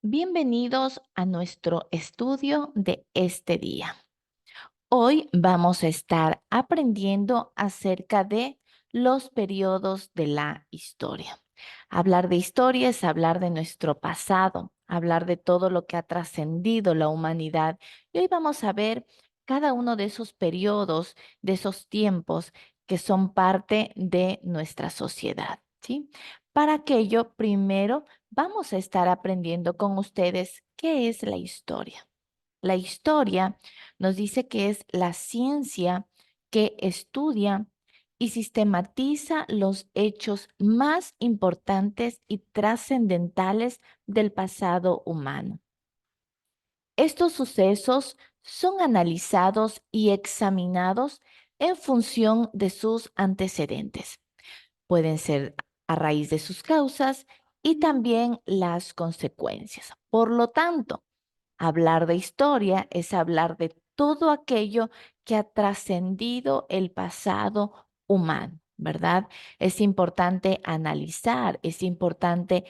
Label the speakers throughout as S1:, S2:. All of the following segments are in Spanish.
S1: Bienvenidos a nuestro estudio de este día. Hoy vamos a estar aprendiendo acerca de los periodos de la historia. Hablar de historia es hablar de nuestro pasado, hablar de todo lo que ha trascendido la humanidad. Y hoy vamos a ver cada uno de esos periodos, de esos tiempos que son parte de nuestra sociedad, ¿sí? Para aquello, primero vamos a estar aprendiendo con ustedes qué es la historia. La historia nos dice que es la ciencia que estudia y sistematiza los hechos más importantes y trascendentales del pasado humano. Estos sucesos son analizados y examinados en función de sus antecedentes. Pueden ser a raíz de sus causas y también las consecuencias. Por lo tanto, hablar de historia es hablar de todo aquello que ha trascendido el pasado humano, ¿verdad? Es importante analizar, es importante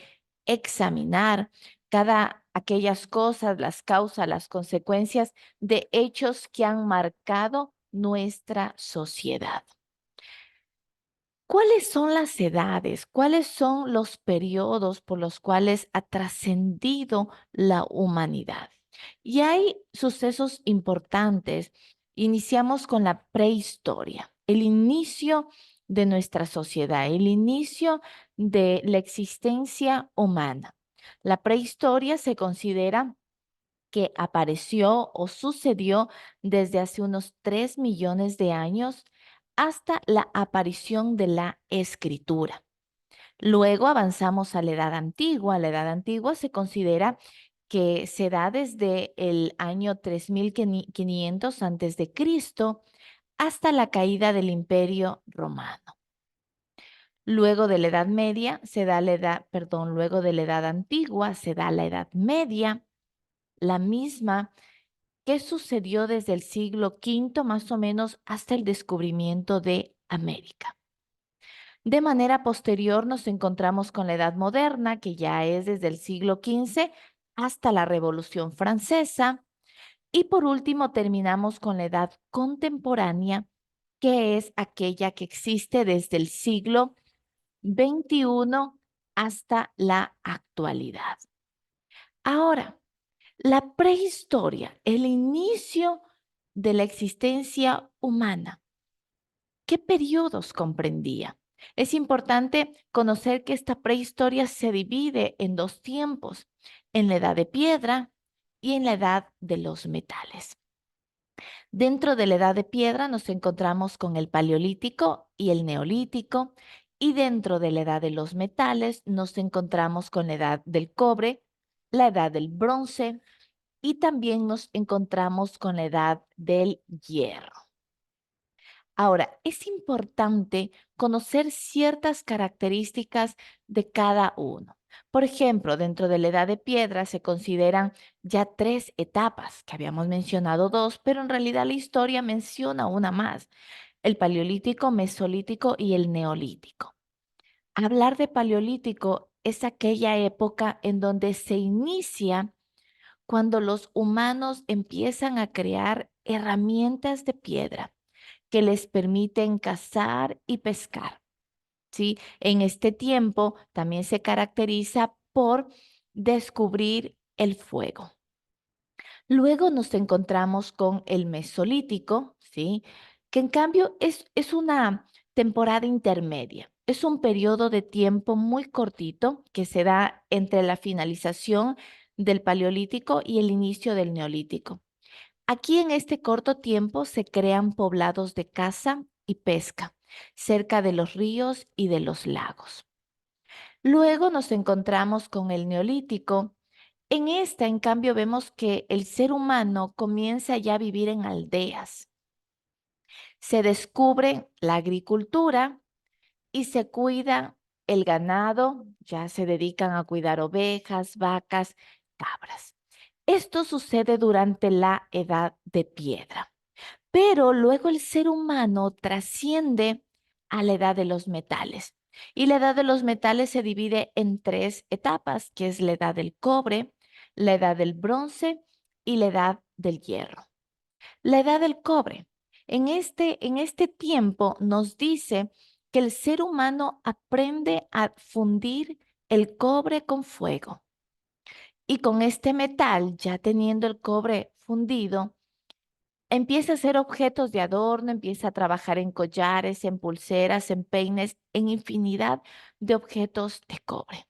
S1: examinar cada aquellas cosas, las causas, las consecuencias de hechos que han marcado nuestra sociedad. ¿Cuáles son las edades? ¿Cuáles son los periodos por los cuales ha trascendido la humanidad? Y hay sucesos importantes. Iniciamos con la prehistoria, el inicio de nuestra sociedad, el inicio de la existencia humana. La prehistoria se considera que apareció o sucedió desde hace unos 3 millones de años hasta la aparición de la escritura. Luego avanzamos a la Edad Antigua. La Edad Antigua se considera que se da desde el año 3500 antes de Cristo hasta la caída del Imperio Romano. Luego de la Edad Media se da luego de la Edad Antigua se da la Edad Media, la misma que sucedió desde el siglo V más o menos hasta el descubrimiento de América. De manera posterior nos encontramos con la Edad Moderna, que ya es desde el siglo XV hasta la Revolución Francesa. Y por último terminamos con la Edad Contemporánea, que es aquella que existe desde el siglo XXI hasta la actualidad. Ahora, la prehistoria, el inicio de la existencia humana, ¿qué periodos comprendía? Es importante conocer que esta prehistoria se divide en dos tiempos, en la edad de piedra y en la edad de los metales. Dentro de la edad de piedra nos encontramos con el paleolítico y el neolítico, y dentro de la edad de los metales nos encontramos con la edad del cobre, la edad del bronce, y también nos encontramos con la edad del hierro. Ahora, es importante conocer ciertas características de cada uno. Por ejemplo, dentro de la edad de piedra se consideran ya tres etapas, que habíamos mencionado dos, pero en realidad la historia menciona una más, el paleolítico, mesolítico y el neolítico. Hablar de paleolítico es aquella época en donde se inicia cuando los humanos empiezan a crear herramientas de piedra que les permiten cazar y pescar, ¿sí? En este tiempo también se caracteriza por descubrir el fuego. Luego nos encontramos con el Mesolítico, ¿sí? Que en cambio es una temporada intermedia. Es un periodo de tiempo muy cortito que se da entre la finalización del Paleolítico y el inicio del Neolítico. Aquí en este corto tiempo se crean poblados de caza y pesca cerca de los ríos y de los lagos. Luego nos encontramos con el Neolítico. En esta, en cambio, vemos que el ser humano comienza ya a vivir en aldeas. Se descubre la agricultura y se cuida el ganado, ya se dedican a cuidar ovejas, vacas, cabras. Esto sucede durante la edad de piedra, pero luego el ser humano trasciende a la edad de los metales. Y la edad de los metales se divide en tres etapas, que es la edad del cobre, la edad del bronce y la edad del hierro. La edad del cobre. En este tiempo nos dice que el ser humano aprende a fundir el cobre con fuego. Y con este metal, ya teniendo el cobre fundido, empieza a hacer objetos de adorno, empieza a trabajar en collares, en pulseras, en peines, en infinidad de objetos de cobre.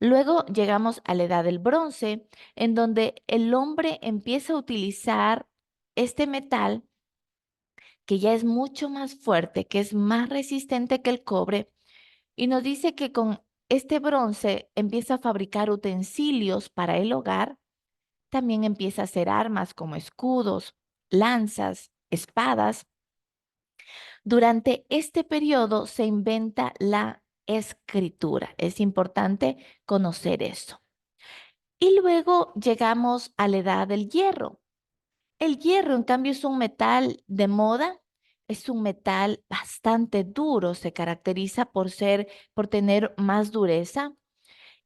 S1: Luego llegamos a la edad del bronce, en donde el hombre empieza a utilizar este metal que ya es mucho más fuerte, que es más resistente que el cobre, y nos dice que con este bronce empieza a fabricar utensilios para el hogar, también empieza a hacer armas como escudos, lanzas, espadas. Durante este periodo se inventa la escritura. Es importante conocer eso. Y luego llegamos a la edad del hierro. El hierro, en cambio, es un metal de moda, es un metal bastante duro, se caracteriza por tener más dureza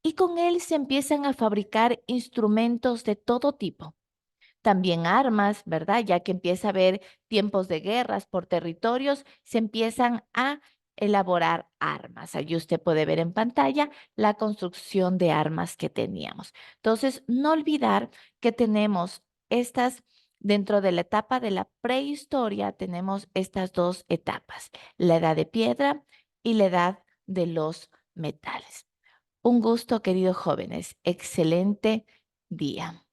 S1: y con él se empiezan a fabricar instrumentos de todo tipo. También armas, ¿verdad? Ya que empieza a haber tiempos de guerras por territorios, se empiezan a elaborar armas. Allí usted puede ver en pantalla la construcción de armas que teníamos. Entonces, no olvidar que tenemos estas, dentro de la etapa de la prehistoria, tenemos estas dos etapas, la edad de piedra y la edad de los metales. Un gusto, queridos jóvenes. Excelente día.